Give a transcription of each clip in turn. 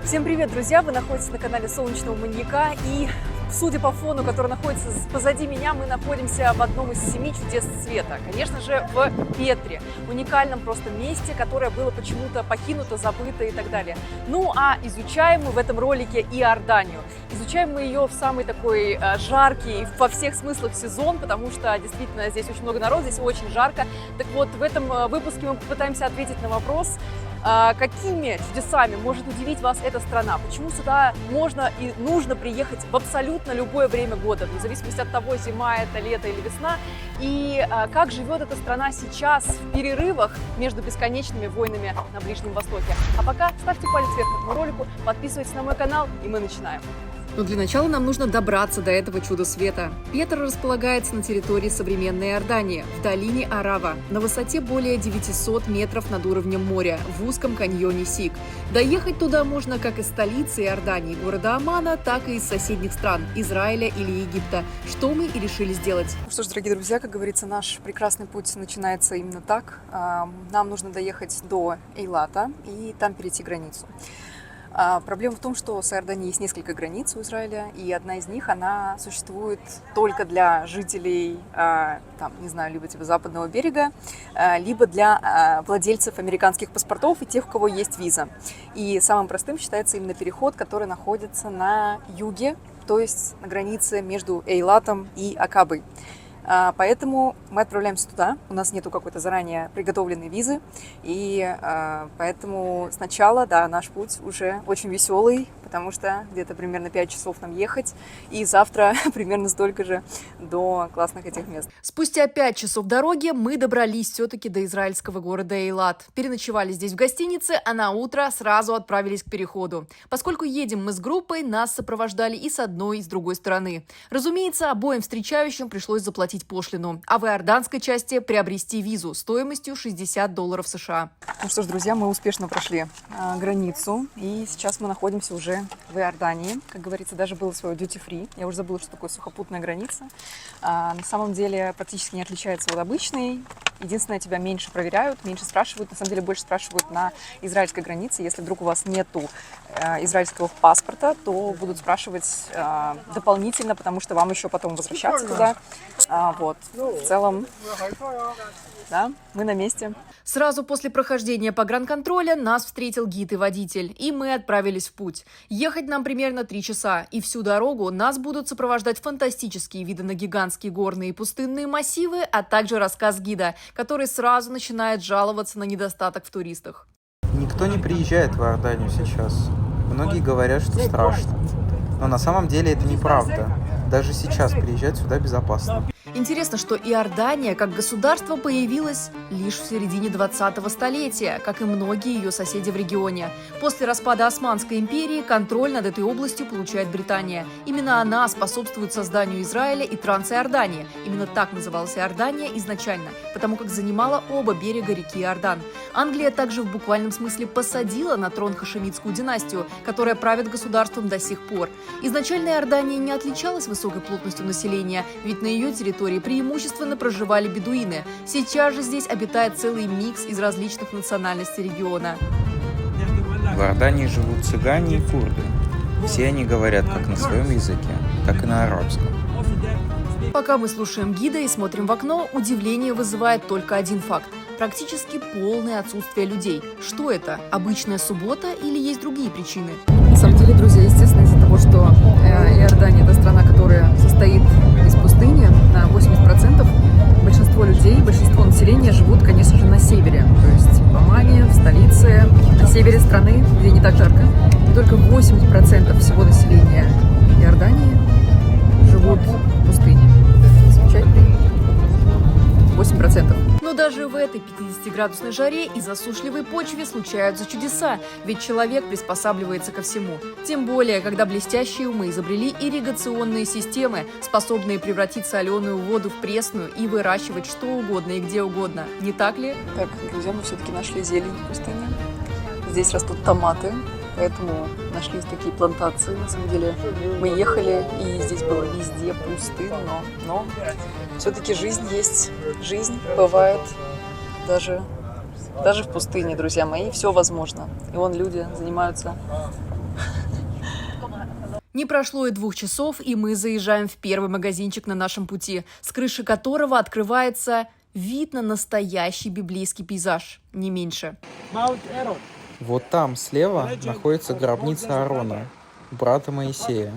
Всем привет, друзья! Вы находитесь на канале Солнечного Маньяка, и судя по фону, который находится позади меня, мы находимся в одном из 7 чудес света. Конечно же, в Петре, уникальном просто месте, которое было почему-то покинуто, забыто и так далее. Ну а изучаем мы в этом ролике Иорданию. Изучаем мы ее в самый такой жаркий, во всех смыслах сезон, потому что действительно здесь очень много народа, здесь очень жарко. Так вот, в этом выпуске мы попытаемся ответить на вопрос, какими чудесами может удивить вас эта страна? Почему сюда можно и нужно приехать в абсолютно любое время года, вне зависимости от того, зима это, лето или весна? И как живет эта страна сейчас в перерывах между бесконечными войнами на Ближнем Востоке? А пока ставьте палец вверх этому ролику, подписывайтесь на мой канал, и мы начинаем. Но для начала нам нужно добраться до этого чуда света. Петр располагается на территории современной Иордании, в долине Арава, на высоте более 900 метров над уровнем моря, в узком каньоне Сик. Доехать туда можно как из столицы Иордании, города Аммана, так и из соседних стран – Израиля или Египта, что мы и решили сделать. Ну что ж, дорогие друзья, как говорится, наш прекрасный путь начинается именно так. Нам нужно доехать до Эйлата и там перейти границу. Проблема в том, что с Иорданией есть несколько границ у Израиля, и одна из них, она существует только для жителей, там, не знаю, либо типа западного берега, либо для владельцев американских паспортов и тех, у кого есть виза. И самым простым считается именно переход, который находится на юге, то есть на границе между Эйлатом и Акабой. Поэтому мы отправляемся туда, у нас нету какой-то заранее приготовленной визы, и поэтому сначала, да, наш путь уже очень веселый, потому что где-то примерно 5 часов нам ехать, и завтра примерно столько же до классных этих мест. Спустя 5 часов дороги мы добрались все-таки до израильского города Эйлат. Переночевали здесь в гостинице, а на утро сразу отправились к переходу. Поскольку едем мы с группой, нас сопровождали и с одной, и с другой стороны. Разумеется, обоим встречающим пришлось заплатить пошлину, а в иорданской части приобрести визу стоимостью $60 США. Ну что ж, друзья, мы успешно прошли границу, и сейчас мы находимся уже в Иордании. Как говорится, даже было свое duty-free. Я уже забыла, что такое сухопутная граница. На самом деле практически не отличается от обычной. Единственное, тебя меньше проверяют, меньше спрашивают. На самом деле больше спрашивают на израильской границе. Если вдруг у вас нету израильского паспорта, то будут спрашивать дополнительно, потому что вам еще потом возвращаться туда. Вот. В целом, да, мы на месте. Сразу после прохождения погранконтроля нас встретил гид и водитель, и мы отправились в путь. Ехать нам примерно 3 часа, и всю дорогу нас будут сопровождать фантастические виды на гигантские горные и пустынные массивы, а также рассказ гида, который сразу начинает жаловаться на недостаток в туристах. Никто не приезжает в Иорданию сейчас. Многие говорят, что страшно. Но на самом деле это неправда. Даже сейчас приезжать сюда безопасно. Интересно, что Иордания как государство появилась лишь в середине 20-го столетия, как и многие ее соседи в регионе. После распада Османской империи контроль над этой областью получает Британия. Именно она способствует созданию Израиля и Трансиордании. Именно так называлась Иордания изначально, потому как занимала оба берега реки Иордан. Англия также в буквальном смысле посадила на трон хашемитскую династию, которая правит государством до сих пор. Изначально Иордания не отличалась высокой плотностью населения, ведь на ее территории преимущественно проживали бедуины. Сейчас же здесь обитает целый микс из различных национальностей региона. В Иордании живут цыгане и курды. Все они говорят как на своем языке, так и на арабском. Пока мы слушаем гида и смотрим в окно, удивление вызывает только один факт. Практически полное отсутствие людей. Что это? Обычная суббота или есть другие причины? На самом деле, друзья, естественно, из-за того, что Иордания – это страна, которая состоит из пустыни на 80%, большинство людей, большинство населения живут, конечно же, на севере. То есть в Аммане, в столице, на севере страны, где не так жарко. И только 80% всего населения Иордании живут в пустыне. Замечательно. 8%. Но даже в этой 50-градусной жаре и засушливой почве случаются чудеса, ведь человек приспосабливается ко всему. Тем более, когда блестящие умы изобрели ирригационные системы, способные превратить соленую воду в пресную и выращивать что угодно и где угодно. Не так ли? Так, друзья, мы все-таки нашли зелень в пустыне. Здесь растут томаты, поэтому нашли такие плантации. На самом деле мы ехали, и здесь было везде пустынно, но все-таки жизнь есть. Жизнь бывает даже в пустыне, друзья мои, все возможно. И вон люди занимаются Не прошло и 2 часов, и мы заезжаем в первый магазинчик на нашем пути, с крыши которого открывается вид на настоящий библейский пейзаж, не меньше. Вот там слева находится гробница Аарона, брата Моисея.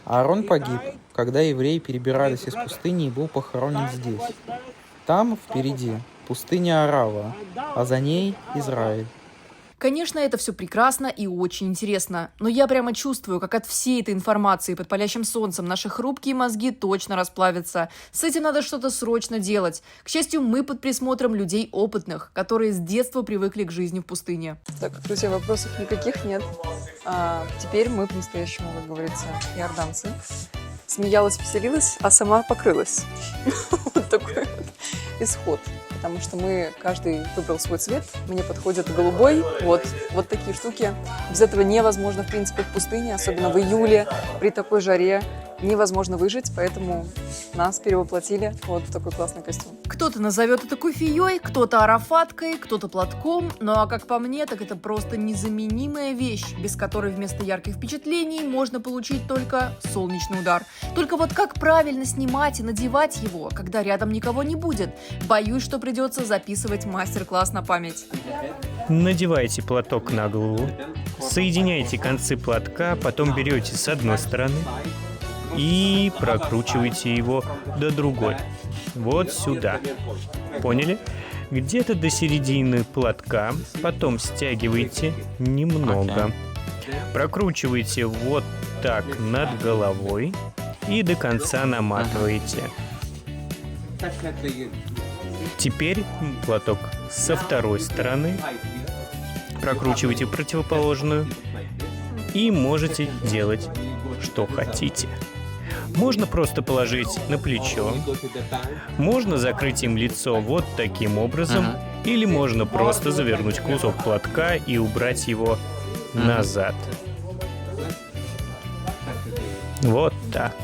Аарон погиб, когда евреи перебирались из пустыни и был похоронен здесь. Там, впереди, пустыня Арава, а за ней Израиль. Конечно, это все прекрасно и очень интересно, но я прямо чувствую, как от всей этой информации под палящим солнцем наши хрупкие мозги точно расплавятся. С этим надо что-то срочно делать. К счастью, мы под присмотром людей опытных, которые с детства привыкли к жизни в пустыне. Так, друзья, вопросов никаких нет. Теперь мы по-настоящему, как говорится, иорданцы. Смеялась, веселилась, а сама покрылась. Вот такой вот исход. Потому что каждый выбрал свой цвет. Мне подходит голубой. Вот такие штуки. Без этого невозможно, в принципе, в пустыне, особенно в июле, при такой жаре. Невозможно выжить, поэтому нас перевоплотили вот в такой классный костюм. Кто-то назовет это куфией, кто-то арафаткой, кто-то платком. Ну а как по мне, так это просто незаменимая вещь, без которой вместо ярких впечатлений можно получить только солнечный удар. Только вот как правильно снимать и надевать его, когда рядом никого не будет? Боюсь, что придется записывать мастер-класс на память. Надевайте платок на голову, соединяйте концы платка, потом берете с одной стороны и прокручиваете его до другой. Вот сюда. Поняли? Где-то до середины платка, потом стягиваете немного. Прокручиваете вот так над головой и до конца наматываете. Теперь платок со второй стороны. Прокручивайте противоположную и можете делать, что хотите. Можно просто положить на плечо, можно закрыть им лицо вот таким образом, или можно просто завернуть кусок платка и убрать его назад. Вот так.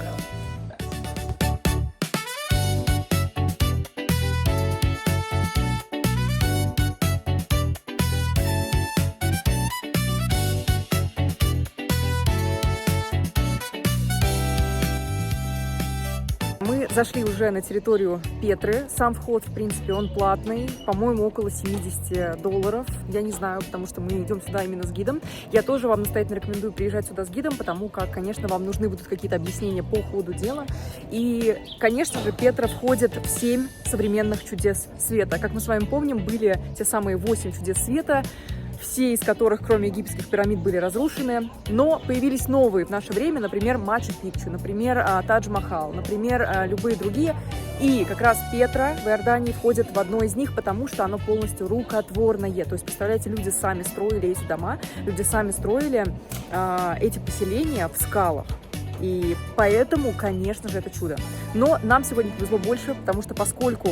Мы зашли уже на территорию Петры. Сам вход, в принципе, он платный. По-моему, около $70. Я не знаю, потому что мы идем сюда именно с гидом. Я тоже вам настоятельно рекомендую приезжать сюда с гидом, потому как, конечно, вам нужны будут какие-то объяснения по ходу дела. И, конечно же, Петра входит в 7 современных чудес света. Как мы с вами помним, были те самые 8 чудес света, все из которых, кроме египетских пирамид, были разрушены. Но появились новые в наше время, например, Мачу-Пикчу, например, Тадж-Махал, например, любые другие. И как раз Петра в Иордании входит в одно из них, потому что оно полностью рукотворное. То есть, представляете, люди сами строили эти дома, люди сами строили эти поселения в скалах. И поэтому, конечно же, это чудо. Но нам сегодня повезло больше, потому что поскольку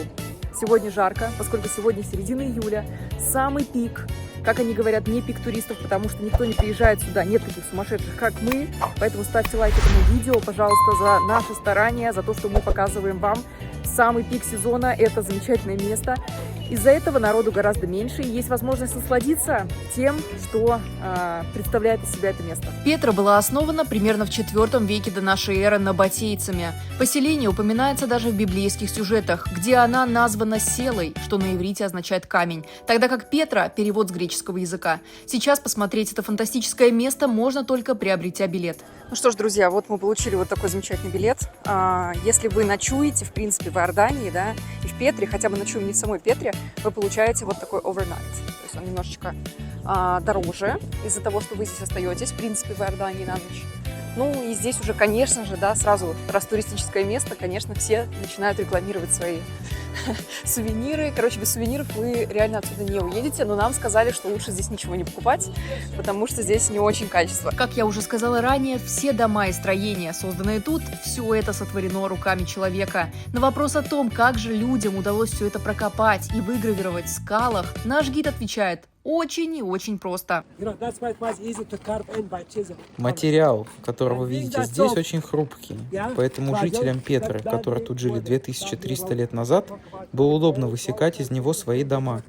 сегодня жарко, поскольку сегодня середина июля, самый пик, как они говорят, не пик туристов, потому что никто не приезжает сюда, нет таких сумасшедших, как мы. Поэтому ставьте лайк этому видео, пожалуйста, за наши старания, за то, что мы показываем вам самый пик сезона. Это замечательное место. Из-за этого народу гораздо меньше, и есть возможность насладиться тем, что представляет из себя это место. Петра была основана примерно в IV веке до нашей эры набатейцами. Поселение упоминается даже в библейских сюжетах, где она названа Селой, что на иврите означает камень, тогда как Петра – перевод с греческого языка. Сейчас посмотреть это фантастическое место можно только приобретя билет. Ну что ж, друзья, вот мы получили вот такой замечательный билет. Если вы ночуете, в принципе, в Иордании, да, и в Петре, хотя бы ночуем не в самой Петре, вы получаете вот такой overnight. То есть он немножечко дороже из-за того, что вы здесь остаетесь, в принципе, в Иордании на ночь. Ну и здесь уже, конечно же, да, сразу вот, раз туристическое место, конечно, все начинают рекламировать свои сувениры. Короче, без сувениров вы реально отсюда не уедете, но нам сказали, что лучше здесь ничего не покупать, потому что здесь не очень качество. Как я уже сказала ранее, все дома и строения, созданные тут, все это сотворено руками человека. На вопрос о том, как же людям удалось все это прокопать и выгравировать в скалах, наш гид отвечает: очень и очень просто. Материал, который вы видите здесь, очень хрупкий. Поэтому жителям Петры, которые тут жили 2300 лет назад, было удобно высекать из него свои дома.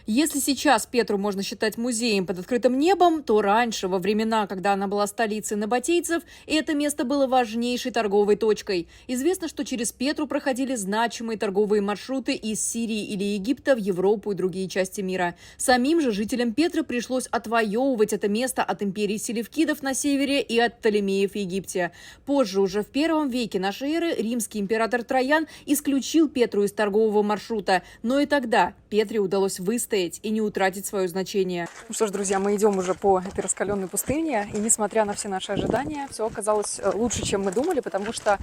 Если сейчас Петру можно считать музеем под открытым небом, то раньше, во времена, когда она была столицей набатейцев, это место было важнейшей торговой точкой. Известно, что через Петру проходили значимые торговые маршруты из Сирии или Египта в Европу и другие части мира. Самим же жителям Петры пришлось отвоевывать это место от империи селевкидов на севере и от Птолемеев в Египте. Позже, уже в первом веке нашей эры, римский император Троян исключил Петру из торгового маршрута, но и тогда Петре удалось выстоять и не утратить свое значение. Ну что ж, друзья, мы идем уже по этой раскаленной пустыне, и несмотря на все наши ожидания, все оказалось лучше, чем мы думали, потому что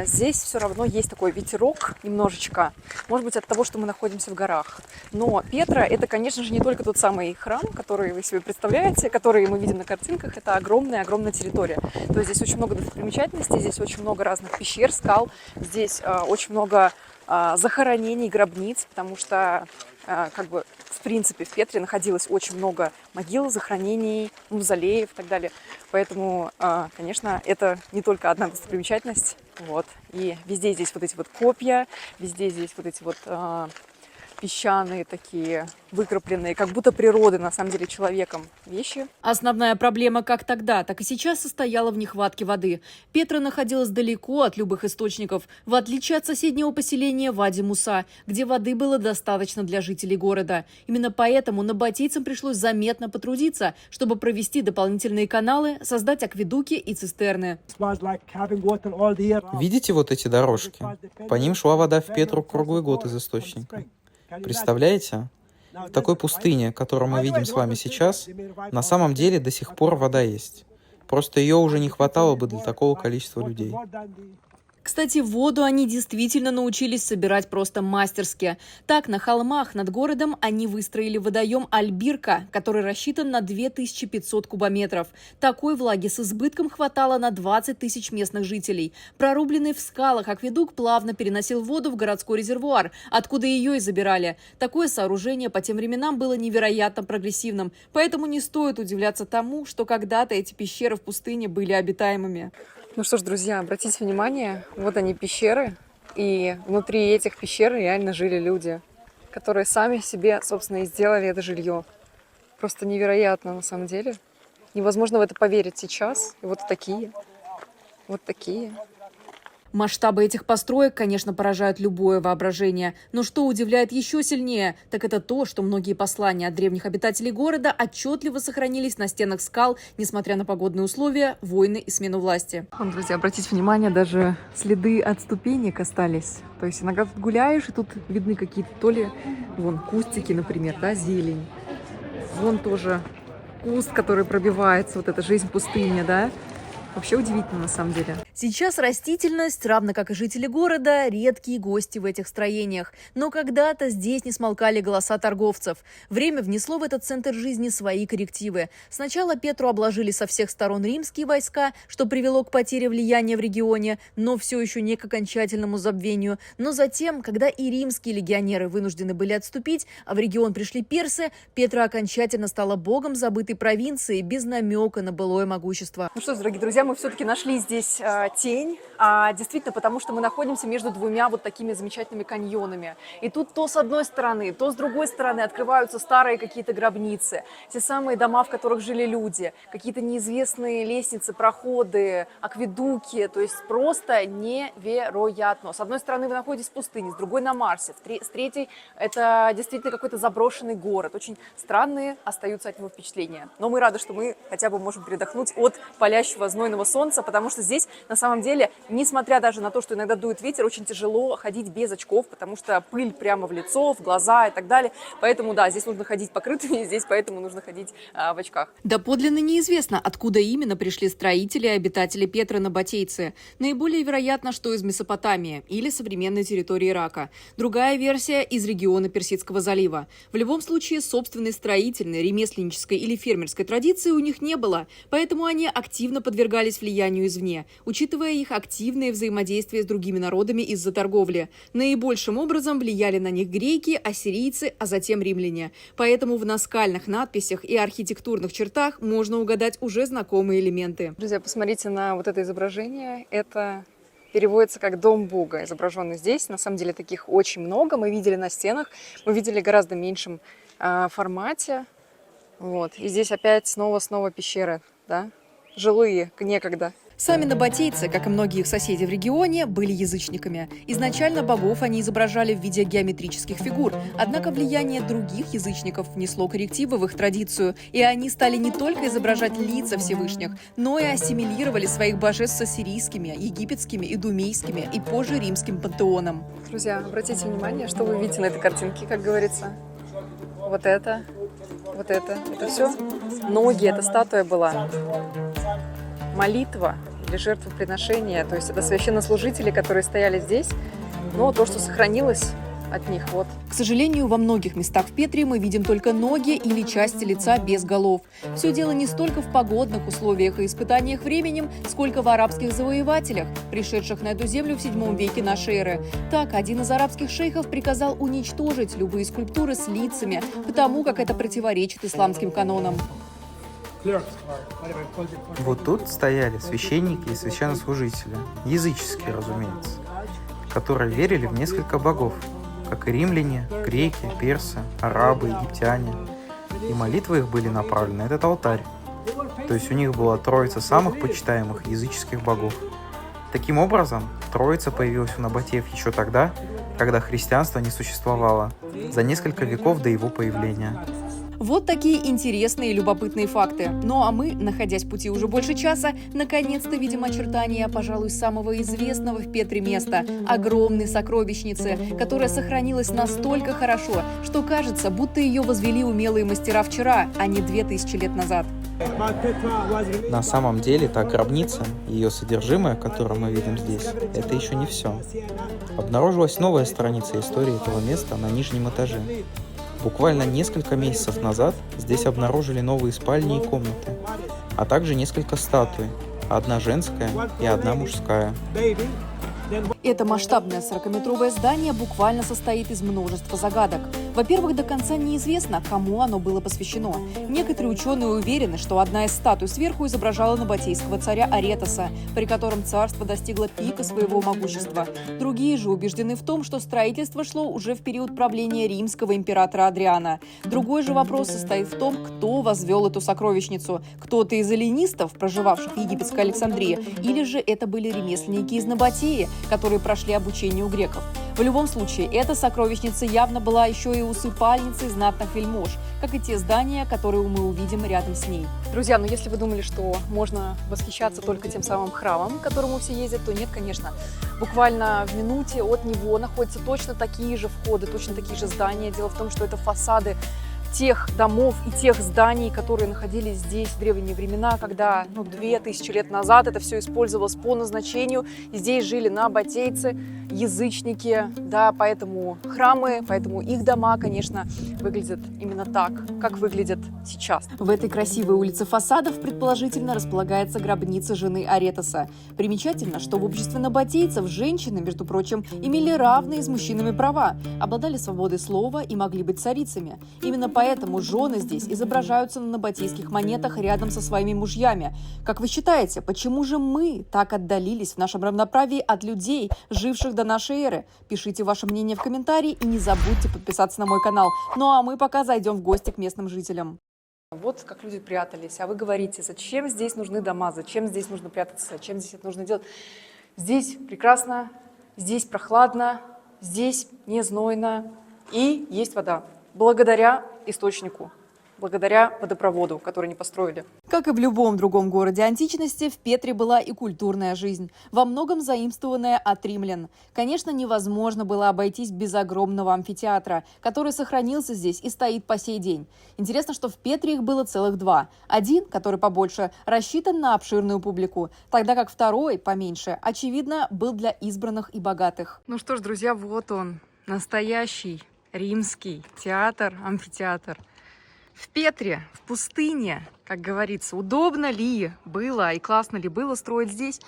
здесь все равно есть такой ветерок немножечко, может быть, от того, что мы находимся в горах. Но Петра — это, конечно же, не только тот самый храм, который вы себе представляете, который мы видим на картинках, это огромная территория. То есть здесь очень много достопримечательностей, здесь очень много разных пещер, скал, здесь очень много захоронений, гробниц, потому что в принципе в Петре находилось очень много могил, захоронений, мавзолеев и так далее. Поэтому, конечно, это не только одна достопримечательность. Вот. И везде здесь вот эти вот копья, везде здесь вот эти вот песчаные такие, выкрапленные, как будто природы, на самом деле, человеком вещи. Основная проблема как тогда, так и сейчас состояла в нехватке воды. Петра находилась далеко от любых источников, в отличие от соседнего поселения Вади-Муса, где воды было достаточно для жителей города. Именно поэтому набатейцам пришлось заметно потрудиться, чтобы провести дополнительные каналы, создать акведуки и цистерны. Видите вот эти дорожки? По ним шла вода в Петру круглый год из источника. Представляете? В такой пустыне, которую мы видим с вами сейчас, на самом деле до сих пор вода есть. Просто ее уже не хватало бы для такого количества людей. Кстати, воду они действительно научились собирать просто мастерски. Так, на холмах над городом они выстроили водоем Альбирка, который рассчитан на 2500 кубометров. Такой влаги с избытком хватало на 20 тысяч местных жителей. Прорубленный в скалах акведук плавно переносил воду в городской резервуар, откуда ее и забирали. Такое сооружение по тем временам было невероятно прогрессивным, поэтому не стоит удивляться тому, что когда-то эти пещеры в пустыне были обитаемыми. Ну что ж, друзья, обратите внимание, вот они пещеры, и внутри этих пещер реально жили люди, которые сами себе, собственно, и сделали это жилье. Просто невероятно, на самом деле. Невозможно в это поверить сейчас. И вот такие, вот такие. Масштабы этих построек, конечно, поражают любое воображение. Но что удивляет еще сильнее, так это то, что многие послания от древних обитателей города отчетливо сохранились на стенах скал, несмотря на погодные условия, войны и смену власти. Друзья, обратите внимание, даже следы от ступенек остались. То есть иногда тут гуляешь, и тут видны какие-то то ли, вон, кустики, например, да, зелень. Вон тоже куст, который пробивается, вот эта жизнь пустыни, да. Вообще удивительно, на самом деле. Сейчас растительность, равно как и жители города, редкие гости в этих строениях. Но когда-то здесь не смолкали голоса торговцев. Время внесло в этот центр жизни свои коррективы. Сначала Петру обложили со всех сторон римские войска, что привело к потере влияния в регионе, но все еще не к окончательному забвению. Но затем, когда и римские легионеры вынуждены были отступить, а в регион пришли персы, Петра окончательно стала богом забытой провинцией без намека на былое могущество. Ну что ж, дорогие друзья, мы все-таки нашли здесь тень, действительно, потому что мы находимся между двумя вот такими замечательными каньонами. И тут то с одной стороны, то с другой стороны открываются старые какие-то гробницы, те самые дома, в которых жили люди, какие-то неизвестные лестницы, проходы, акведуки, то есть просто невероятно. С одной стороны вы находитесь в пустыне, с другой на Марсе, с третьей это действительно какой-то заброшенный город. Очень странные остаются от него впечатления. Но мы рады, что мы хотя бы можем передохнуть от палящего знойного солнца, потому что здесь, на самом деле, несмотря даже на то, что иногда дует ветер, очень тяжело ходить без очков, потому что пыль прямо в лицо, в глаза и так далее. Поэтому, да, здесь нужно ходить покрытыми, здесь поэтому нужно ходить в очках. Доподлинно неизвестно, откуда именно пришли строители и обитатели Петры набатейцы. Наиболее вероятно, что из Месопотамии или современной территории Ирака. Другая версия – из региона Персидского залива. В любом случае, собственной строительной, ремесленнической или фермерской традиции у них не было, поэтому они активно подвергались влиянию извне, учитывая их активное взаимодействие с другими народами из-за торговли. Наибольшим образом влияли на них греки, ассирийцы, а затем римляне. Поэтому в наскальных надписях и архитектурных чертах можно угадать уже знакомые элементы. Друзья, посмотрите на вот это изображение. Это переводится как «Дом Бога», изображенный здесь. На самом деле таких очень много. Мы видели на стенах, мы видели гораздо меньшим формате. Вот. И здесь опять снова пещеры, да? Жилые, некогда. Сами набатейцы, как и многие их соседи в регионе, были язычниками. Изначально богов они изображали в виде геометрических фигур, однако влияние других язычников внесло коррективы в их традицию, и они стали не только изображать лица Всевышних, но и ассимилировали своих божеств с ассирийскими, египетскими, идумейскими и позже римским пантеоном. Друзья, обратите внимание, что вы видите на этой картинке, как говорится. Вот это все. Ноги, эта статуя была. Молитва или жертвоприношение, то есть это священнослужители, которые стояли здесь, но то, что сохранилось от них, вот. К сожалению, во многих местах в Петре мы видим только ноги или части лица без голов. Все дело не столько в погодных условиях и испытаниях временем, сколько в арабских завоевателях, пришедших на эту землю в VII веке нашей эры. Так, один из арабских шейхов приказал уничтожить любые скульптуры с лицами, потому как это противоречит исламским канонам. Вот тут стояли священники и священнослужители, языческие, разумеется, которые верили в несколько богов, как и римляне, греки, персы, арабы, египтяне. И молитвы их были направлены на этот алтарь. То есть у них была троица самых почитаемых языческих богов. Таким образом, троица появилась у набатеев еще тогда, когда христианство не существовало, за несколько веков до его появления. Вот такие интересные и любопытные факты. Ну а мы, находясь в пути уже больше часа, наконец-то видим очертания, пожалуй, самого известного в Петре места – огромной сокровищницы, которая сохранилась настолько хорошо, что кажется, будто ее возвели умелые мастера вчера, а не 2000 лет назад. На самом деле, та гробница и ее содержимое, которое мы видим здесь, это еще не все. Обнаружилась новая страница истории этого места на нижнем этаже. Буквально несколько месяцев назад здесь обнаружили новые спальни и комнаты, а также несколько статуй, одна женская и одна мужская. Это масштабное 40-метровое здание буквально состоит из множества загадок. Во-первых, до конца неизвестно, кому оно было посвящено. Некоторые ученые уверены, что одна из статуй сверху изображала набатейского царя Аретоса, при котором царство достигло пика своего могущества. Другие же убеждены в том, что строительство шло уже в период правления римского императора Адриана. Другой же вопрос состоит в том, кто возвел эту сокровищницу. Кто-то из эллинистов, проживавших в египетской Александрии, или же это были ремесленники из Набатеи, которые прошли обучение у греков. В любом случае, эта сокровищница явно была еще и усыпальницей знатных вельмож, как и те здания, которые мы увидим рядом с ней. Друзья, ну если вы думали, что можно восхищаться только тем самым храмом, к которому все ездят, то нет, конечно. Буквально в минуте от него находятся точно такие же входы, точно такие же здания. Дело в том, что это фасады тех домов и тех зданий, которые находились здесь в древние времена, когда 2000 лет назад это все использовалось по назначению. И здесь жили набатейцы, язычники, да, поэтому храмы, поэтому их дома, конечно, выглядят именно так, как выглядят сейчас. В этой красивой улице фасадов предположительно располагается гробница жены Аретоса. Примечательно, что в обществе набатейцев женщины, между прочим, имели равные с мужчинами права, обладали свободой слова и могли быть царицами. Именно поэтому жены здесь изображаются на набатейских монетах рядом со своими мужьями. Как вы считаете, почему же мы так отдалились в нашем равноправии от людей, живших до нашей эры? Пишите ваше мнение в комментарии и не забудьте подписаться на мой канал. Ну а мы пока зайдем в гости к местным жителям. Вот как люди прятались. А вы говорите, зачем здесь нужны дома, зачем здесь нужно прятаться, зачем здесь это нужно делать? Здесь прекрасно, здесь прохладно, здесь не знойно и есть вода. Благодаря источнику, благодаря водопроводу, который они построили. Как и в любом другом городе античности, в Петре была и культурная жизнь, во многом заимствованная от римлян. Конечно, невозможно было обойтись без огромного амфитеатра, который сохранился здесь и стоит по сей день. Интересно, что в Петре их было целых два. Один, который побольше, рассчитан на обширную публику, тогда как второй, поменьше, очевидно, был для избранных и богатых. Ну что ж, друзья, вот он, настоящий римский театр, амфитеатр. В Петре, в пустыне, как говорится, удобно ли было и классно ли было строить здесь,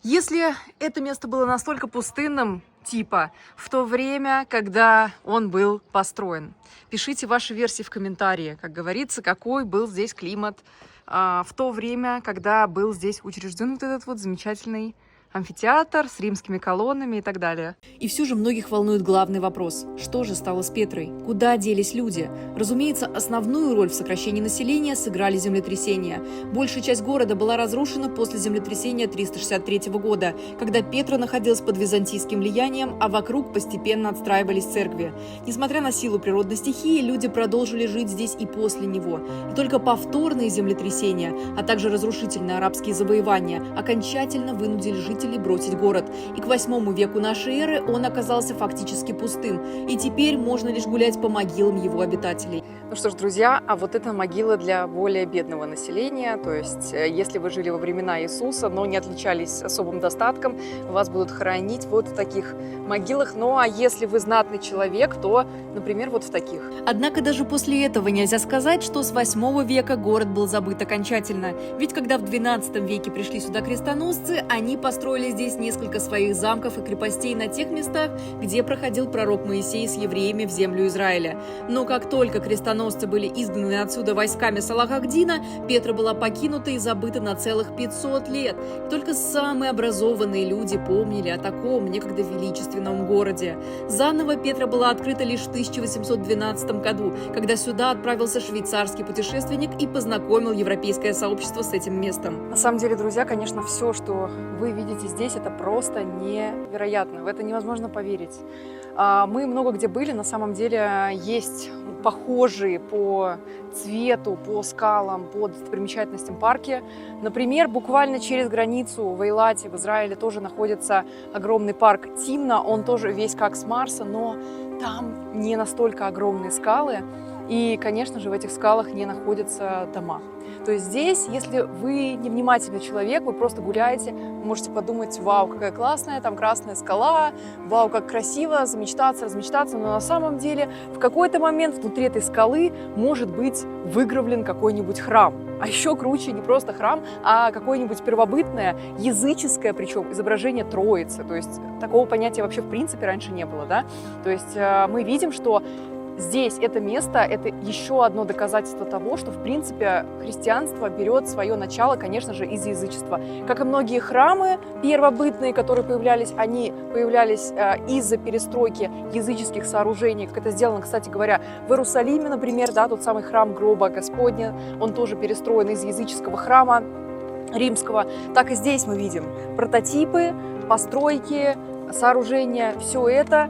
если это место было настолько пустынным, типа, в то время, когда он был построен. Пишите ваши версии в комментарии, как говорится, какой был здесь климат в то время, когда был здесь учрежден вот этот вот замечательный амфитеатр с римскими колоннами и так далее. И все же многих волнует главный вопрос. Что же стало с Петрой? Куда делись люди? Разумеется, основную роль в сокращении населения сыграли землетрясения. Большая часть города была разрушена после землетрясения 363 года, когда Петра находилась под византийским влиянием, а вокруг постепенно отстраивались церкви. Несмотря на силу природной стихии, люди продолжили жить здесь и после него. И только повторные землетрясения, а также разрушительные арабские завоевания окончательно вынудили жителей бросить город. И к 8 веку нашей эры он оказался фактически пустым. И теперь можно лишь гулять по могилам его обитателей. Ну что ж, друзья, а вот это могила для более бедного населения. То есть, если вы жили во времена Иисуса, но не отличались особым достатком, вас будут хоронить вот в таких могилах. Ну а если вы знатный человек, то, например, вот в таких. Однако даже после этого нельзя сказать, что с 8 века город был забыт окончательно. Ведь когда в 12 веке пришли сюда крестоносцы, они построили здесь несколько своих замков и крепостей на тех местах, где проходил пророк Моисей с евреями в землю Израиля. Но как только крестоносцы были изгнаны отсюда войсками Салах ад-Дина, Петра была покинута и забыта на целых 500 лет. И только самые образованные люди помнили о таком некогда величественном городе. Заново Петра была открыта лишь в 1812 году, когда сюда отправился швейцарский путешественник и познакомил европейское сообщество с этим местом. На самом деле, друзья, конечно, все, что вы видите здесь, это просто невероятно. В это невозможно поверить. Мы много где были, на самом деле есть похожие по цвету, по скалам, по достопримечательностям парки. Например, буквально через границу в Эйлате, в Израиле, тоже находится огромный парк Тимна. Он тоже весь как с Марса, но там не настолько огромные скалы. И, конечно же, в этих скалах не находятся дома. То есть здесь, если вы невнимательный человек, вы просто гуляете, вы можете подумать: вау, какая классная, там красная скала, вау, как красиво, замечтаться, размечтаться. Но на самом деле в какой-то момент внутри этой скалы может быть выгравлен какой-нибудь храм. А еще круче, не просто храм, а какое-нибудь первобытное, языческое, причем изображение Троицы. То есть такого понятия вообще в принципе раньше не было, да? То есть мы видим, что здесь это место – это еще одно доказательство того, что, в принципе, христианство берет свое начало, конечно же, из язычества. Как и многие храмы первобытные, которые появлялись, они появлялись из-за перестройки языческих сооружений, как это сделано, кстати говоря, в Иерусалиме, например, да, тот самый храм гроба Господня, он тоже перестроен из языческого храма римского. Так и здесь мы видим прототипы, постройки, сооружения, все это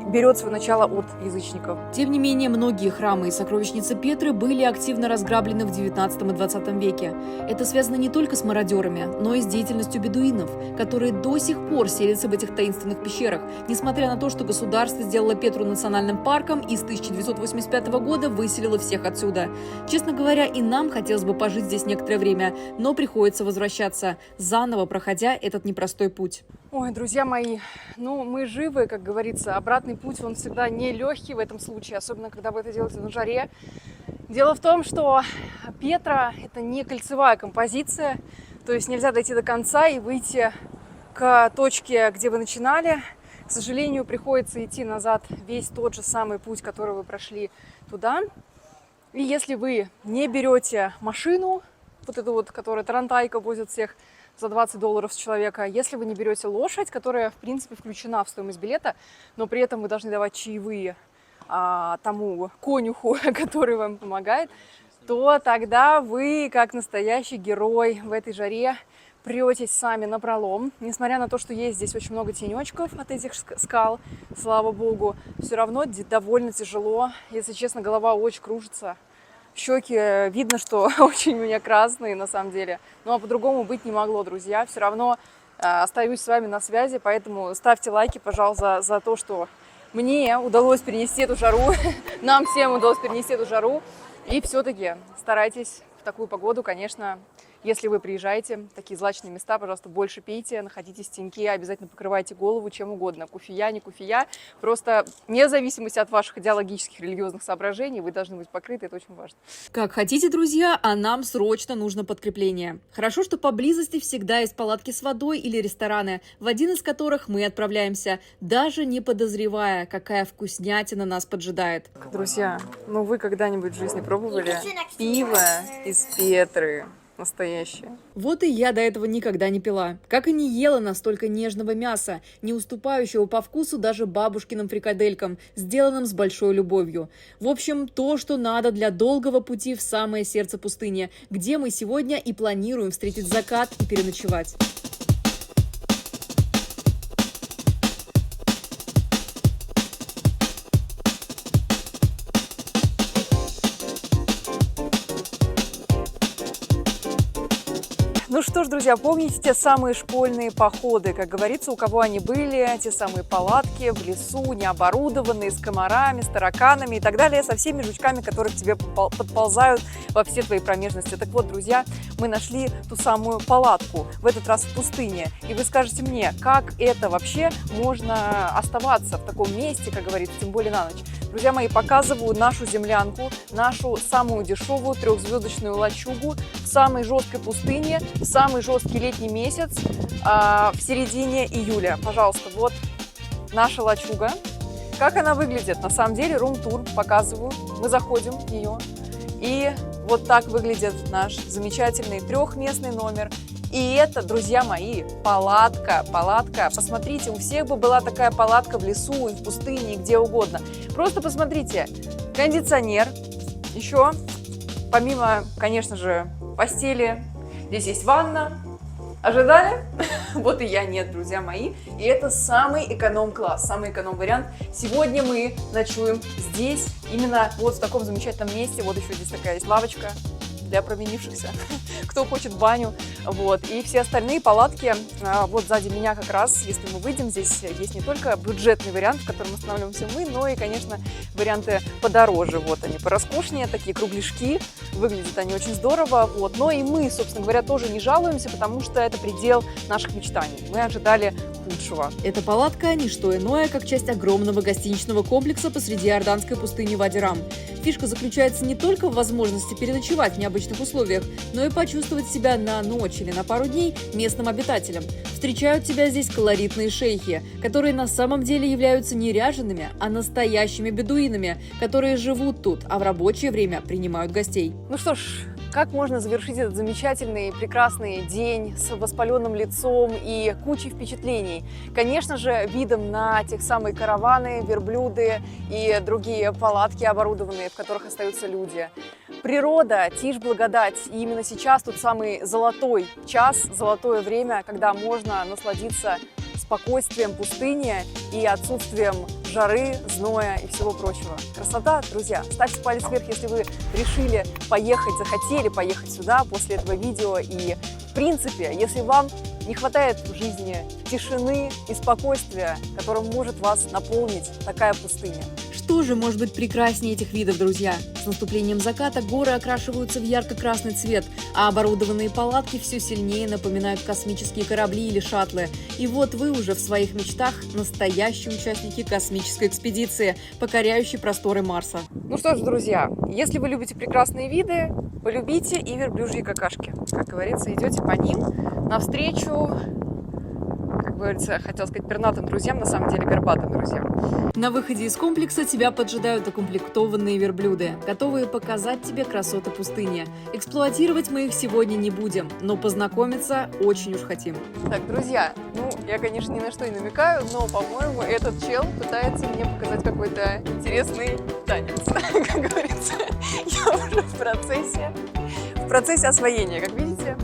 берет свое начало от язычников. Тем не менее, многие храмы и сокровищницы Петры были активно разграблены в 19 и 20 веке. Это связано не только с мародерами, но и с деятельностью бедуинов, которые до сих пор селятся в этих таинственных пещерах, несмотря на то, что государство сделало Петру национальным парком и с 1985 года выселило всех отсюда. Честно говоря, и нам хотелось бы пожить здесь некоторое время, но приходится возвращаться, заново проходя этот непростой путь. Ой, друзья мои, ну мы живы, как говорится, обратный путь, он всегда нелегкий в этом случае, особенно когда вы это делаете на жаре. Дело в том, что Петра – это не кольцевая композиция, то есть нельзя дойти до конца и выйти к точке, где вы начинали. К сожалению, приходится идти назад весь тот же самый путь, который вы прошли туда. И если вы не берете машину, вот эту вот, которая тарантайка возит всех за $20 с человека, если вы не берете лошадь, которая, в принципе, включена в стоимость билета, но при этом вы должны давать чаевые тому конюху, который вам помогает, то тогда вы, как настоящий герой в этой жаре, претесь сами напролом. Несмотря на то, что есть здесь очень много тенечков от этих скал, слава богу, все равно довольно тяжело. Если честно, голова очень кружится. Щеки видно, что очень у меня красные на самом деле. Ну а по-другому быть не могло, друзья. Все равно остаюсь с вами на связи, поэтому ставьте лайки, пожалуйста, за то, что мне удалось перенести эту жару. Нам всем удалось перенести эту жару. И все-таки старайтесь в такую погоду, конечно, если вы приезжаете в такие злачные места, пожалуйста, больше пейте, находитесь в теньке, обязательно покрывайте голову чем угодно. Куфия, не куфия. Просто вне зависимости от ваших идеологических, религиозных соображений, вы должны быть покрыты, это очень важно. Как хотите, друзья, а нам срочно нужно подкрепление. Хорошо, что поблизости всегда есть палатки с водой или рестораны, в один из которых мы отправляемся, даже не подозревая, какая вкуснятина нас поджидает. Друзья, ну вы когда-нибудь в жизни пробовали пиво из Петры? настоящее. Вот и я до этого никогда не пила. Как и не ела настолько нежного мяса, не уступающего по вкусу даже бабушкиным фрикаделькам, сделанным с большой любовью. В общем, то, что надо для долгого пути в самое сердце пустыни, где мы сегодня и планируем встретить закат и переночевать. Ну что ж, друзья, помните те самые школьные походы, как говорится, у кого они были, те самые палатки в лесу, необорудованные, с комарами, с тараканами и так далее, со всеми жучками, которые к тебе подползают во все твои промежности. Так вот, друзья, мы нашли ту самую палатку, в этот раз в пустыне. И вы скажете мне, как это вообще можно оставаться в таком месте, как говорится, тем более на ночь. Друзья мои, показываю нашу землянку, нашу самую дешевую трехзвездочную лачугу в самой жесткой пустыне, в самый жесткий летний месяц, в середине июля. Пожалуйста, вот наша лачуга. Как она выглядит? На самом деле, рум-тур показываю. Мы заходим в нее. И вот так выглядит наш замечательный трехместный номер. И это, друзья мои, палатка. Посмотрите, у всех бы была такая палатка в лесу и в пустыне, и где угодно. Просто посмотрите, кондиционер. Еще, помимо, конечно же, постели, здесь есть ванна. Ожидали? Вот и я нет, друзья мои. И это самый эконом-класс, самый эконом-вариант. Сегодня мы ночуем здесь, именно вот в таком замечательном месте. Вот еще здесь такая есть лавочка для провинившихся, кто хочет баню. Вот. И все остальные палатки, вот сзади меня как раз, если мы выйдем, здесь есть не только бюджетный вариант, в котором останавливаемся мы, но и, конечно, варианты подороже. Вот они, пороскошнее, такие кругляшки. Выглядят они очень здорово. Вот. Но и мы, собственно говоря, тоже не жалуемся, потому что это предел наших мечтаний. Мы ожидали худшего. Эта палатка – не что иное, как часть огромного гостиничного комплекса посреди иорданской пустыни Вади-Рам. Фишка заключается не только в возможности переночевать в необычных условиях, но и почувствовать себя на ночь или на пару дней местным обитателем. Встречают тебя здесь колоритные шейхи, которые на самом деле являются не ряжеными, а настоящими бедуинами, которые живут тут, а в рабочее время принимают гостей. Ну что ж, как можно завершить этот замечательный, прекрасный день с воспаленным лицом и кучей впечатлений? Конечно же, видом на тех самые караваны, верблюды и другие палатки оборудованные, в которых остаются люди. Природа, тишь, благодать. И именно сейчас тот самый золотой час, золотое время, когда можно насладиться спокойствием пустыни и отсутствием жары, зноя и всего прочего. Красота, друзья. Ставьте палец вверх, если вы решили поехать, захотели поехать сюда после этого видео. И, в принципе, если вам не хватает в жизни тишины и спокойствия, которым может вас наполнить такая пустыня. Что же может быть прекраснее этих видов, друзья? С наступлением заката горы окрашиваются в ярко-красный цвет, а оборудованные палатки все сильнее напоминают космические корабли или шаттлы. И вот вы уже в своих мечтах настоящие участники космической экспедиции, покоряющей просторы Марса. Ну что ж, друзья, если вы любите прекрасные виды, полюбите и верблюжьи какашки. Как говорится, идете по ним навстречу, как говорится, хотел сказать пернатым друзьям, на самом деле горбатым друзьям. На выходе из комплекса тебя поджидают укомплектованные верблюды, готовые показать тебе красоты пустыни. Эксплуатировать мы их сегодня не будем, но познакомиться очень уж хотим. Так, друзья, ну, я, конечно, ни на что не намекаю, но, по-моему, этот чел пытается мне показать какой-то интересный танец. Как говорится, я уже в процессе освоения, как видите.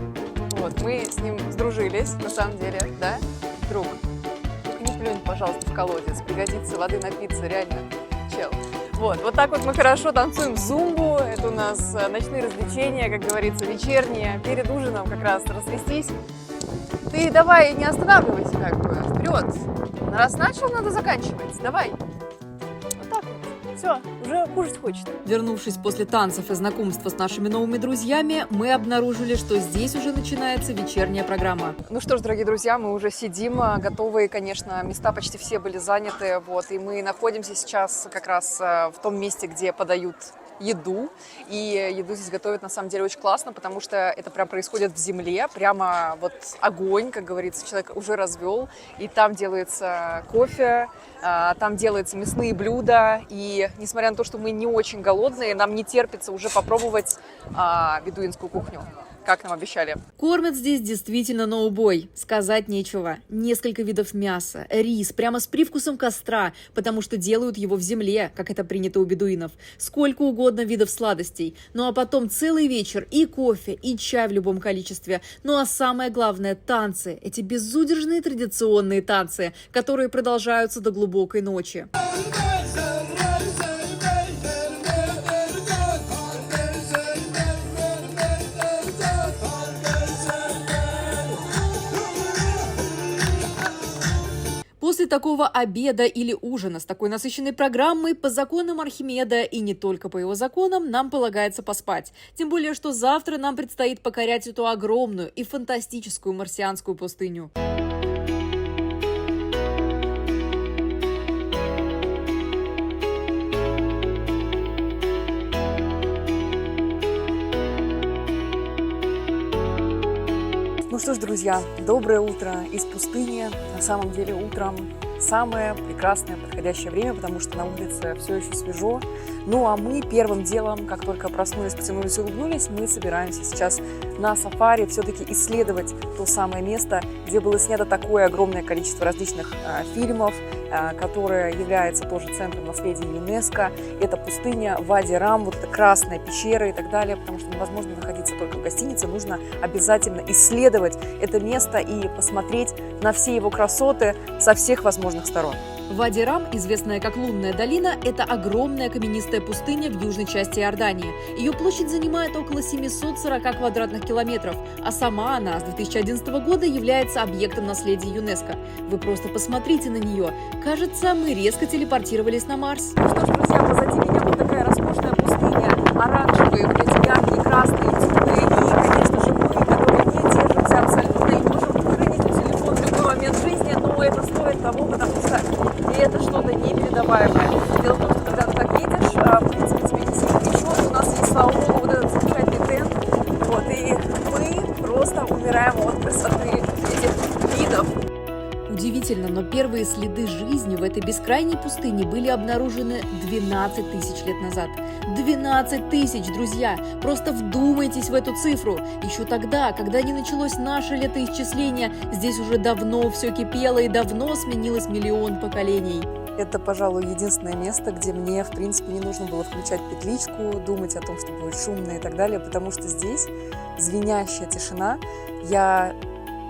Вот, мы с ним сдружились, на самом деле, да, друг? Не плюнь, пожалуйста, в колодец, пригодится воды напиться, реально, чел. Вот так вот мы хорошо танцуем зумбу, это у нас ночные развлечения, как говорится, вечерние, перед ужином как раз растрястись. Ты давай не останавливайся, как бы, вперед. Раз начал, надо заканчивать, давай. Вот так вот, все, уже кушать хочет. Вернувшись после танцев и знакомства с нашими новыми друзьями, мы обнаружили, что здесь уже начинается вечерняя программа. Ну что ж, дорогие друзья, мы уже сидим, готовые, конечно, места почти все были заняты, вот, и мы находимся сейчас как раз в том месте, где подают еду, и еду здесь готовят на самом деле очень классно, потому что это прям происходит в земле, прямо вот огонь, как говорится, человек уже развел, и там делается кофе, там делаются мясные блюда, и несмотря на то, что мы не очень голодные, нам не терпится уже попробовать бедуинскую кухню. как нам обещали. Кормят здесь действительно на убой. Сказать нечего. Несколько видов мяса, рис, прямо с привкусом костра, потому что делают его в земле, как это принято у бедуинов. Сколько угодно видов сладостей. Ну а потом целый вечер и кофе, и чай в любом количестве. Ну а самое главное – танцы. Эти безудержные традиционные танцы, которые продолжаются до глубокой ночи. После такого обеда или ужина с такой насыщенной программой по законам Архимеда и не только по его законам нам полагается поспать. Тем более, что завтра нам предстоит покорять эту огромную и фантастическую марсианскую пустыню. Ну что ж, друзья, доброе утро из пустыни. На самом деле утром самое прекрасное подходящее время, потому что на улице все еще свежо. Ну а мы первым делом, как только проснулись, потянулись и улыбнулись, мы собираемся сейчас на сафари все-таки исследовать то самое место, где было снято такое огромное количество различных фильмов, которое является тоже центром наследия ЮНЕСКО. Это пустыня Вади-Рам, вот эта красная пещера и так далее, потому что невозможно находиться только в гостинице, нужно обязательно исследовать это место и посмотреть на все его красоты со всех возможных сторон. Вади-Рам, известная как Лунная долина, это огромная каменистая пустыня в южной части Иордании. Ее площадь занимает около 740 квадратных километров, а сама она с 2011 года является объектом наследия ЮНЕСКО. Вы просто посмотрите на нее. Кажется, мы резко телепортировались на Марс. Ну что ж, друзья, позади меня вот такая роскошная пустыня, оранжевые, вот эти яркие, красные, темные, и, конечно же, мы, которые не держимся абсолютно и можем выронить телефон в любой момент жизни, но это стоит того, потому что это что-то непередаваемое. Дело в том, что когда ты так едешь, в принципе, тебе не сильно ничего, у нас есть, слава богу, вот этот замечательный тент, вот, и мы просто умираем от красоты этих видов. Удивительно, но первые следы жизни в этой бескрайней пустыне были обнаружены 12 тысяч лет назад. 12 тысяч, друзья! Просто вдумайтесь в эту цифру. Еще тогда, когда не началось наше летоисчисление, здесь уже давно все кипело и давно сменилось миллион поколений. Это, пожалуй, единственное место, где мне, в принципе, не нужно было включать петличку, думать о том, что будет шумно и так далее, потому что здесь звенящая тишина. Я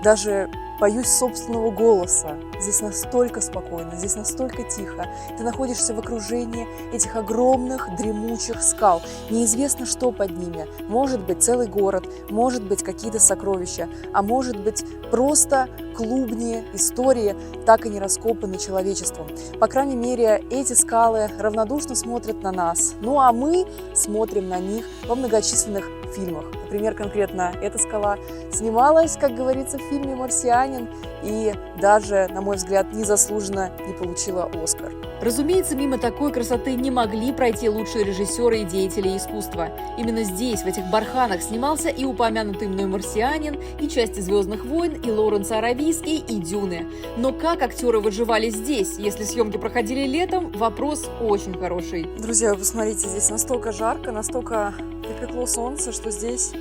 даже боюсь собственного голоса. Здесь настолько спокойно, здесь настолько тихо. Ты находишься в окружении этих огромных дремучих скал. Неизвестно, что под ними. Может быть, целый город, может быть, какие-то сокровища, а может быть, просто клубни истории, так и не раскопаны человечеством. По крайней мере, эти скалы равнодушно смотрят на нас. Ну а мы смотрим на них во многочисленных фильмах. Например, конкретно эта скала снималась, как говорится, в фильме «Марсианин» и даже, на мой взгляд, незаслуженно не получила «Оскар». Разумеется, мимо такой красоты не могли пройти лучшие режиссеры и деятели искусства. Именно здесь, в этих барханах, снимался и упомянутый мной «Марсианин», и части «Звездных войн», и Лоуренс Аравийский, и «Дюны». Но как актеры выживали здесь, если съемки проходили летом, вопрос очень хороший. Друзья, вы посмотрите, здесь настолько жарко, настолько припекло солнце, что здесь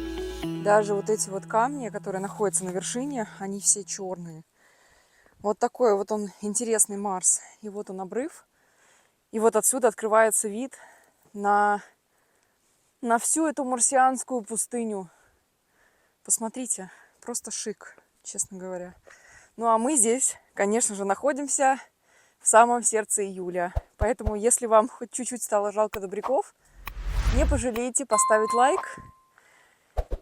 даже вот эти вот камни, которые находятся на вершине, они все черные. Вот такой вот он интересный Марс. И вот он обрыв. И вот отсюда открывается вид на всю эту марсианскую пустыню. Посмотрите, просто шик, честно говоря. Ну а мы здесь, конечно же, находимся в самом сердце июля. Поэтому, если вам хоть чуть-чуть стало жалко добряков, не пожалейте поставить лайк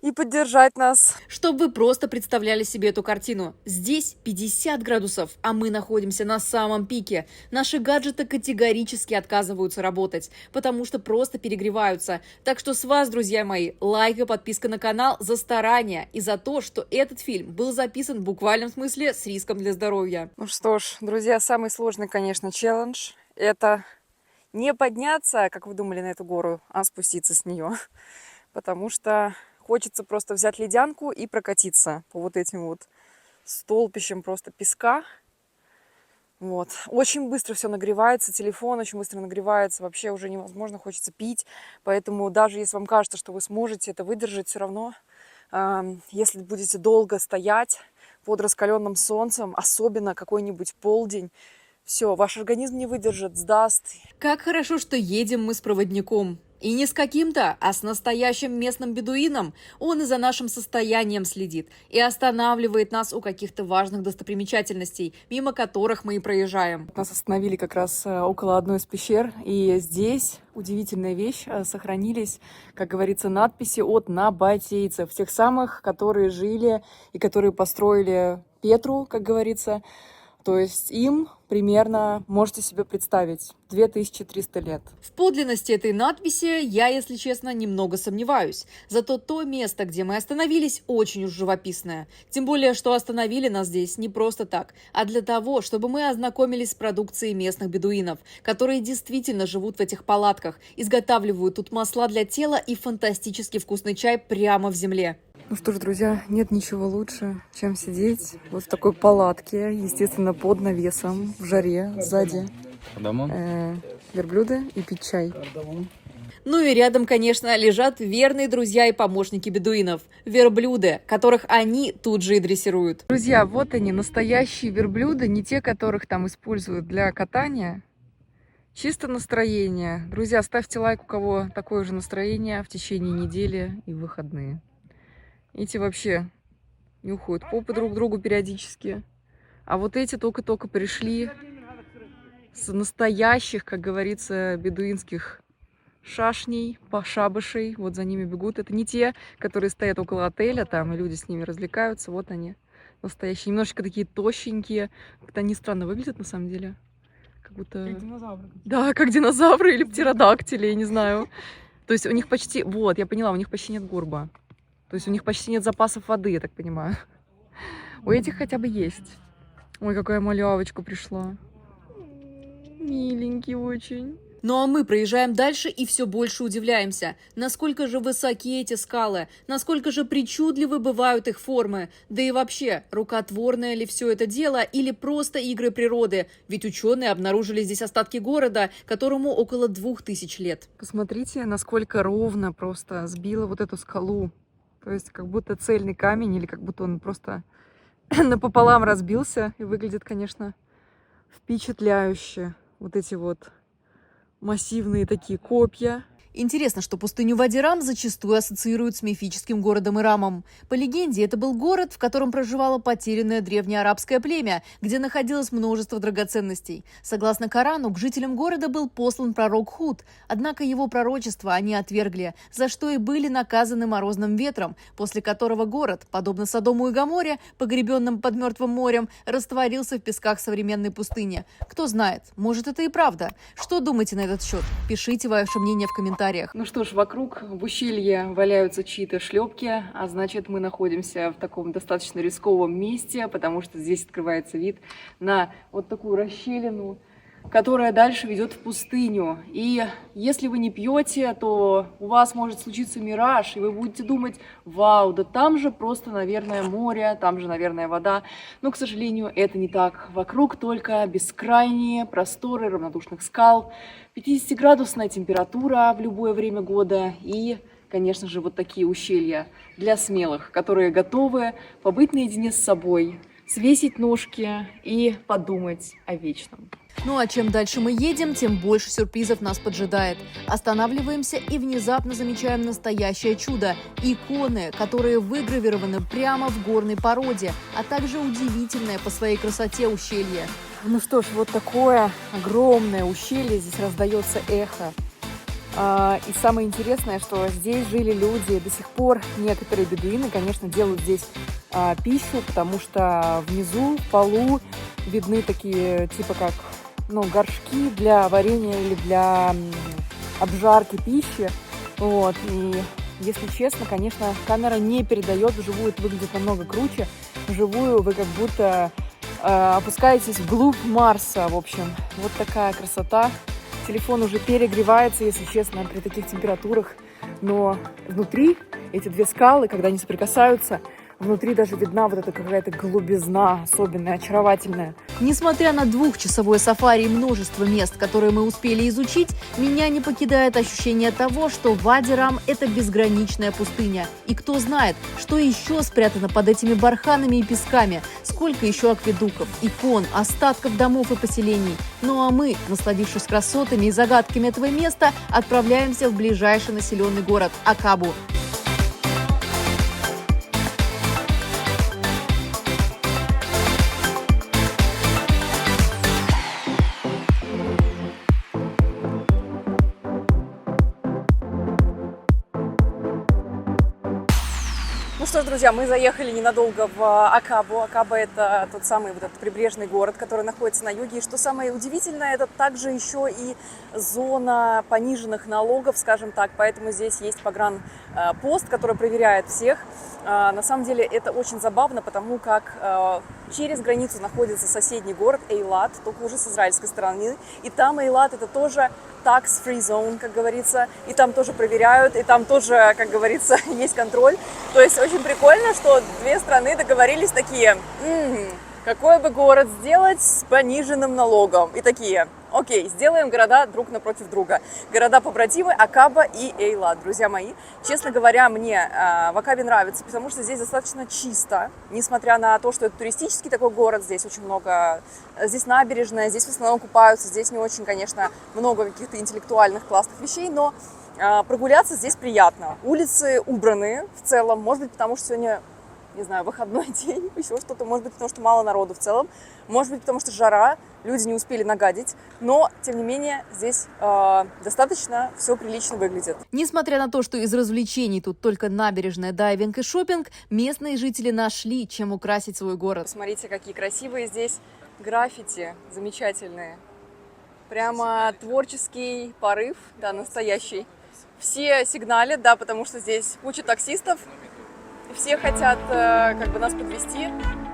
и поддержать нас. Чтобы вы просто представляли себе эту картину. Здесь 50 градусов, а мы находимся на самом пике. Наши гаджеты категорически отказываются работать, потому что просто перегреваются. Так что с вас, друзья мои, лайк и подписка на канал за старания и за то, что этот фильм был записан в буквальном смысле с риском для здоровья. Ну что ж, друзья, самый сложный, конечно, челлендж – это не подняться, как вы думали, на эту гору, а спуститься с нее. Потому что хочется просто взять ледянку и прокатиться по вот этим вот столпищам просто песка. Вот. Очень быстро все нагревается, телефон очень быстро нагревается, вообще уже невозможно, хочется пить. Поэтому даже если вам кажется, что вы сможете это выдержать, все равно Если будете долго стоять под раскаленным солнцем, особенно какой-нибудь полдень, все, ваш организм не выдержит, сдаст. Как хорошо, что едем мы с проводником. И не с каким-то, а с настоящим местным бедуином. Он и за нашим состоянием следит. И останавливает нас у каких-то важных достопримечательностей, мимо которых мы и проезжаем. Нас остановили как раз около одной из пещер. И здесь удивительная вещь. Сохранились, как говорится, надписи от набатейцев. Тех самых, которые жили и которые построили Петру, как говорится. То есть им примерно, можете себе представить, 2300 лет. В подлинности этой надписи я, если честно, немного сомневаюсь. Зато то место, где мы остановились, очень уж живописное. Тем более, что остановили нас здесь не просто так, а для того, чтобы мы ознакомились с продукцией местных бедуинов, которые действительно живут в этих палатках, изготавливают тут масла для тела и фантастически вкусный чай прямо в земле. Ну что ж, друзья, нет ничего лучше, чем сидеть вот в такой палатке, естественно, под навесом, в жаре, сзади верблюды и пить чай. Ну и рядом, конечно, лежат верные друзья и помощники бедуинов – верблюды, которых они тут же и дрессируют. Друзья, вот они, настоящие верблюды, не те, которых там используют для катания. Чисто настроение. Друзья, ставьте лайк, у кого такое же настроение в течение недели и в выходные. Эти вообще нюхают попы друг другу периодически. А вот эти только-только пришли с настоящих, как говорится, бедуинских шашней, шабышей. Вот за ними бегут. Это не те, которые стоят около отеля там, и люди с ними развлекаются. Вот они, настоящие. Немножечко такие тощенькие. Как-то они странно выглядят на самом деле. Как будто... Как динозавры. Да, как динозавры или птеродактили, я не знаю. То есть у них почти... Вот, я поняла, у них почти нет горба. То есть у них почти нет запасов воды, я так понимаю. У этих хотя бы есть. Ой, какая малявочка пришла. Миленький очень. Ну а мы проезжаем дальше и все больше удивляемся, насколько же высоки эти скалы, насколько же причудливы бывают их формы, да и вообще, рукотворное ли все это дело или просто игры природы, ведь ученые обнаружили здесь остатки города, которому около 2000 лет. Посмотрите, насколько ровно просто сбила вот эту скалу. То есть как будто цельный камень или как будто он просто напополам разбился. И выглядит, конечно, впечатляюще. Вот эти вот массивные такие копья. Интересно, что пустыню Вади-Рам зачастую ассоциируют с мифическим городом Ирамом. По легенде, это был город, в котором проживало потерянное древнее арабское племя, где находилось множество драгоценностей. Согласно Корану, к жителям города был послан пророк Худ, однако его пророчество они отвергли, за что и были наказаны морозным ветром, после которого город, подобно Содому и Гоморе, погребенным под Мертвым морем, растворился в песках современной пустыни. Кто знает, может, это и правда. Что думаете на этот счет? Пишите ваше мнение в комментариях. Ну что ж, вокруг в ущелье валяются чьи-то шлепки, а значит, мы находимся в таком достаточно рисковом месте, потому что здесь открывается вид на вот такую расщелину, которая дальше ведет в пустыню. И если вы не пьете, то у вас может случиться мираж, и вы будете думать: вау, да там же просто, наверное, море, там же, наверное, вода. Но, к сожалению, это не так. Вокруг только бескрайние просторы равнодушных скал, 50-градусная температура в любое время года и, конечно же, вот такие ущелья для смелых, которые готовы побыть наедине с собой, свесить ножки и подумать о вечном. Ну а чем дальше мы едем, тем больше сюрпризов нас поджидает. Останавливаемся и внезапно замечаем настоящее чудо – иконы, которые выгравированы прямо в горной породе, а также удивительное по своей красоте ущелье. Ну что ж, вот такое огромное ущелье, здесь раздается эхо. И самое интересное, что здесь жили люди до сих пор. Некоторые бедуины, конечно, делают здесь пищу, потому что внизу, в полу видны такие, типа как, горшки для варенья или для обжарки пищи. Вот. И если честно, конечно, камера не передает вживую, это выглядит намного круче. Вживую вы как будто опускаетесь вглубь Марса, в общем. Вот такая красота. Телефон уже перегревается, если честно, при таких температурах. Но внутри эти две скалы, когда они соприкасаются, Внутри даже видна вот эта какая-то голубизна особенная, очаровательная. Несмотря на двухчасовое сафари и множество мест, которые мы успели изучить, меня не покидает ощущение того, что Вади-Рам – это безграничная пустыня. И кто знает, что еще спрятано под этими барханами и песками, сколько еще акведуков, икон, остатков домов и поселений. Ну а мы, насладившись красотами и загадками этого места, отправляемся в ближайший населенный город – Акабу. Ну что ж, друзья, мы заехали ненадолго в Акабу. Акаба – это тот самый вот этот прибрежный город, который находится на юге. И что самое удивительное, это также еще и зона пониженных налогов, скажем так. Поэтому здесь есть погранпост, который проверяет всех. На самом деле это очень забавно, потому как через границу находится соседний город Эйлат, только уже с израильской стороны. И там Эйлат – это тоже tax-free zone, как говорится, и там тоже проверяют, и там тоже, как говорится, есть контроль. То есть очень прикольно, что две страны договорились такие, какой бы город сделать с пониженным налогом. И такие, окей, сделаем города друг напротив друга. Города-побратимы Акаба и Эйлат, друзья мои. Честно говоря, мне в Акабе нравится, потому что здесь достаточно чисто, несмотря на то, что это туристический такой город, здесь очень много, здесь набережная, здесь в основном купаются, здесь не очень, конечно, много каких-то интеллектуальных классных вещей, но прогуляться здесь приятно. Улицы убраны в целом, может быть, потому что сегодня, не знаю, выходной день, еще что-то, может быть, потому что мало народу в целом, может быть, потому что жара, люди не успели нагадить, но, тем не менее, здесь достаточно все прилично выглядит. Несмотря на то, что из развлечений тут только набережная, дайвинг и шопинг, местные жители нашли, чем украсить свой город. Посмотрите, какие красивые здесь граффити, замечательные. Прямо творческий порыв, да, настоящий. Все сигналят, да, потому что здесь куча таксистов, все хотят как бы нас подвезти,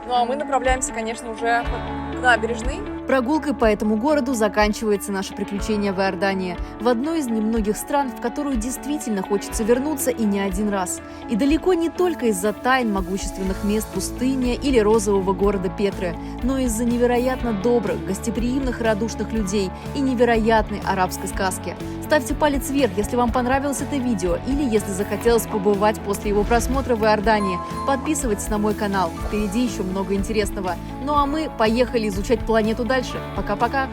ну а мы направляемся, конечно, уже к набережной. Прогулкой по этому городу заканчивается наше приключение в Иордании, в одной из немногих стран, в которую действительно хочется вернуться и не один раз. И далеко не только из-за тайн могущественных мест пустыни или розового города Петры, но из-за невероятно добрых, гостеприимных и радушных людей и невероятной арабской сказки. Ставьте палец вверх, если вам понравилось это видео или если захотелось побывать после его просмотра в Иордании. Подписывайтесь на мой канал, впереди еще много интересного. Ну а мы поехали изучать планету дальше. Пока-пока!